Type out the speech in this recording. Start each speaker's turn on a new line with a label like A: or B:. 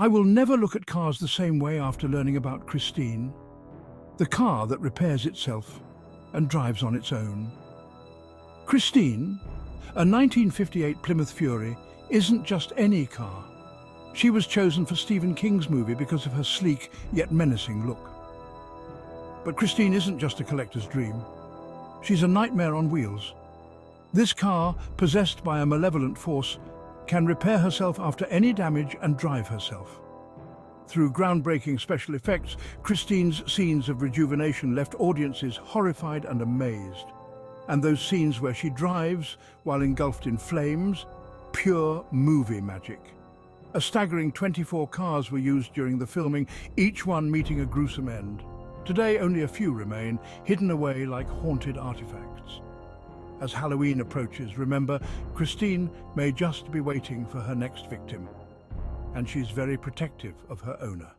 A: I will never look at cars the same way after learning about Christine, the car that repairs itself and drives on its own. Christine, a 1958 Plymouth Fury, isn't just any car. She was chosen for Stephen King's movie because of her sleek yet menacing look. But Christine isn't just a collector's dream. She's a nightmare on wheels. This car, possessed by a malevolent force, can repair herself after any damage and drive herself. Through groundbreaking special effects, Christine's scenes of rejuvenation left audiences horrified and amazed. And those scenes where she drives while engulfed in flames, pure movie magic. A staggering 24 cars were used during the filming, each one meeting a gruesome end. Today, only a few remain, hidden away like haunted artifacts. As Halloween approaches, remember, Christine may just be waiting for her next victim, and she's very protective of her owner.